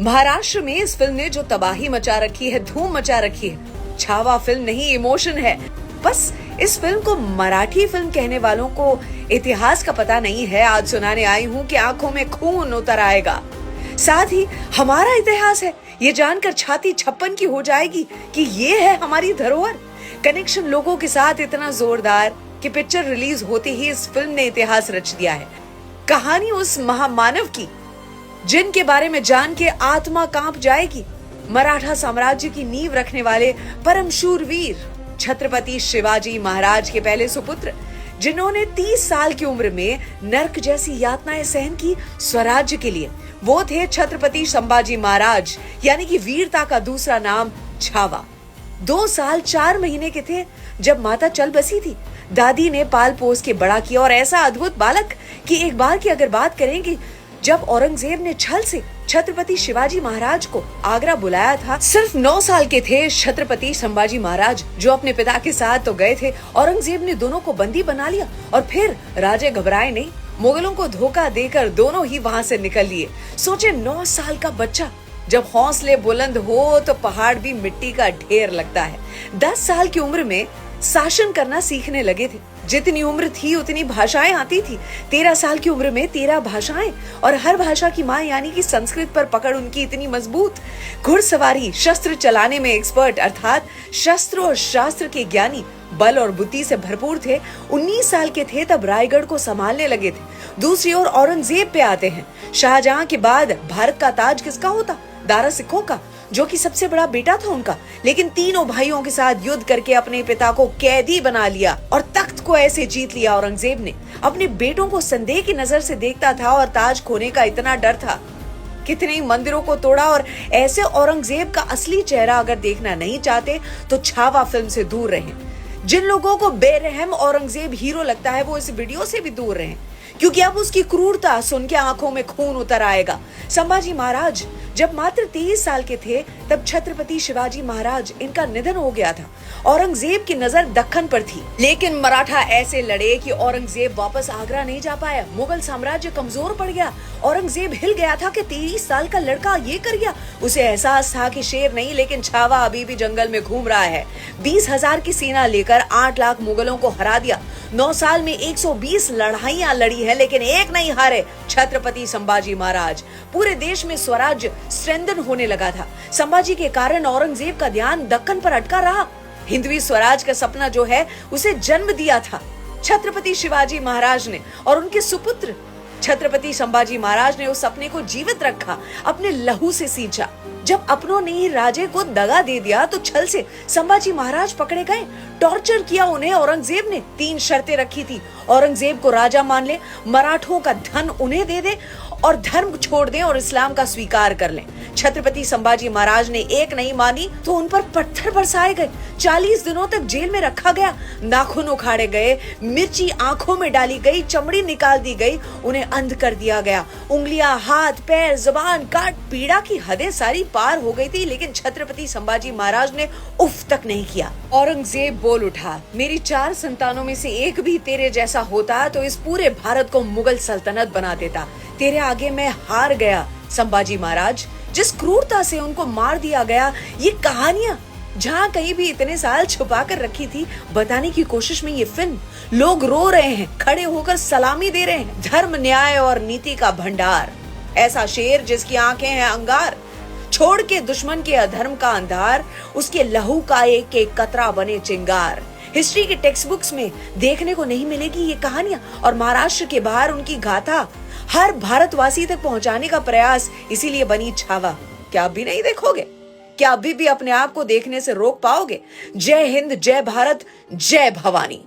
महाराष्ट्र में इस फिल्म ने जो तबाही मचा रखी है, धूम मचा रखी है, छावा फिल्म नहीं इमोशन है। बस इस फिल्म को मराठी फिल्म कहने वालों को इतिहास का पता नहीं है। आज सुनाने आई हूँ कि आंखों में खून उतर आएगा। साथ ही हमारा इतिहास है, ये जानकर छाती छप्पन की हो जाएगी कि ये है हमारी धरोहर। कनेक्शन लोगों के साथ इतना जोरदार कि पिक्चर रिलीज होते ही इस फिल्म ने इतिहास रच दिया है। कहानी उस महामानव की जिनके बारे में जान के आत्मा कांप जाएगी। मराठा साम्राज्य की नींव रखने वाले परम शूरवीर छत्रपति शिवाजी महाराज के पहले सुपुत्र, जिन्होंने 30 साल की उम्र में नर्क जैसी यातनाएं सहन की स्वराज्य के लिए, वो थे छत्रपति संभाजी महाराज, यानी कि वीरता का दूसरा नाम छावा। 2 साल 4 महीने के थे जब माता चल बसी थी। दादी ने पाल पोस के बड़ा किया और ऐसा अद्भुत बालक कि एक बार की अगर बात करेंगे, जब औरंगजेब ने छल से छत्रपति शिवाजी महाराज को आगरा बुलाया था, सिर्फ 9 साल के थे छत्रपति संभाजी महाराज, जो अपने पिता के साथ तो गए थे। औरंगजेब ने दोनों को बंदी बना लिया और फिर राजे घबराए नहीं, मुगलों को धोखा देकर दोनों ही वहाँ से निकल लिए। सोचे 9 साल का बच्चा जब हौसले बुलंद हो तो पहाड़ भी मिट्टी का ढेर लगता है। 10 साल की उम्र में शासन करना सीखने लगे थे। जितनी उम्र थी उतनी भाषाएं आती थी। 13 साल की उम्र में 13 भाषाएं, और हर भाषा की माँ यानी कि संस्कृत पर पकड़ उनकी इतनी मजबूत। घुड़सवारी, शस्त्र चलाने में एक्सपर्ट, अर्थात शस्त्र और शास्त्र के ज्ञानी, बल और बुद्धि से भरपूर थे। 19 साल के थे तब रायगढ़ को संभालने लगे थे। दूसरी ओर औरंगजेब पे आते हैं। शाहजहां के बाद भारत का ताज किसका होता? दारा सिखों का, जो कि सबसे बड़ा बेटा था उनका। लेकिन तीनों भाइयों के साथ युद्ध करके अपने पिता को कैदी बना लिया और तख्त को ऐसे जीत लिया। औरंगजेब ने अपने बेटों को संदेह की नजर से देखता था और ताज खोने का इतना डर था। कितने ही मंदिरों को तोड़ा। और ऐसे औरंगजेब का असली चेहरा अगर देखना नहीं चाहते तो छावा फिल्म से दूर रहें। जिन लोगों को बेरहम औरंगजेब हीरो लगता है वो इस वीडियो से भी दूर रहें, क्योंकि अब उसकी क्रूरता सुन के आंखों में खून उतर आएगा। संभाजी महाराज जब मात्र 23 साल के थे तब छत्रपति शिवाजी महाराज इनका निधन हो गया था। औरंगजेब की नजर दक्कन पर थी, लेकिन मराठा ऐसे लड़े कि औरंगजेब वापस आगरा नहीं जा पाया। मुगल साम्राज्य कमजोर पड़ गया। औरंगजेब हिल गया था कि 23 साल का लड़का ये कर गया। उसे एहसास था कि शेर नहीं लेकिन छावा अभी भी जंगल में घूम रहा है। 20,000 की सेना लेकर 8 लाख मुगलों को हरा दिया। 9 साल में 120 लड़ाइयां लड़ी है, लेकिन एक नहीं हारे छत्रपति संभाजी महाराज। पूरे देश में स्वराज्य स्ट्रेंथन होने लगा था। संभाजी के कारण औरंगजेब का ध्यान दक्कन पर अटका रहा। हिंदवी स्वराज का सपना जो है उसे जन्म दिया था छत्रपति शिवाजी महाराज ने, और उनके सुपुत्र छत्रपति संभाजी महाराज ने उस सपने को जीवित रखा, अपने लहू से सींचा। जब अपनों ने ही राजे को दगा दे दिया तो छल से संभाजी महाराज पकड़े गए। टॉर्चर किया उन्हें औरंगजेब ने। 3 शर्तें रखी थी। औरंगजेब को राजा मान ले, मराठों का धन उन्हें दे दे और धर्म छोड़ दें और इस्लाम का स्वीकार कर लें। छत्रपति संभाजी महाराज ने एक नहीं मानी तो उन पर पत्थर बरसाए गए। 40 दिनों तक जेल में रखा गया। नाखून उखाड़े गए, मिर्ची आंखों में डाली गई, चमड़ी निकाल दी गई, उन्हें अंध कर दिया गया। उंगलियां, हाथ, पैर, जुबान काट, पीड़ा की हदें सारी पार हो गई थी, लेकिन छत्रपति संभाजी महाराज ने उफ तक नहीं किया। औरंगजेब बोल उठा, मेरी 4 संतानों में से एक भी तेरे जैसा होता तो इस पूरे भारत को मुगल सल्तनत बना देता। तेरे आगे मैं हार गया संभाजी महाराज। जिस क्रूरता से उनको मार दिया गया, ये कहानियां जहाँ कहीं भी इतने साल छुपा कर रखी थी, बताने की कोशिश में ये फिल्म। लोग रो रहे हैं, खड़े होकर सलामी दे रहे हैं। धर्म, न्याय और नीति का भंडार, ऐसा शेर जिसकी आंखें हैं अंगार, छोड़ के दुश्मन के अधर्म का अंधार, उसके लहू का एक एक कतरा बने चिंगार। हिस्ट्री के टेक्स्ट बुक्स में देखने को नहीं मिलेगी ये कहानियां, और महाराष्ट्र के बाहर उनकी गाथा हर भारतवासी तक पहुंचाने का प्रयास इसीलिए बनी छावा। क्या अभी नहीं देखोगे? क्या अभी भी अपने आप को देखने से रोक पाओगे? जय हिंद, जय भारत, जय भवानी।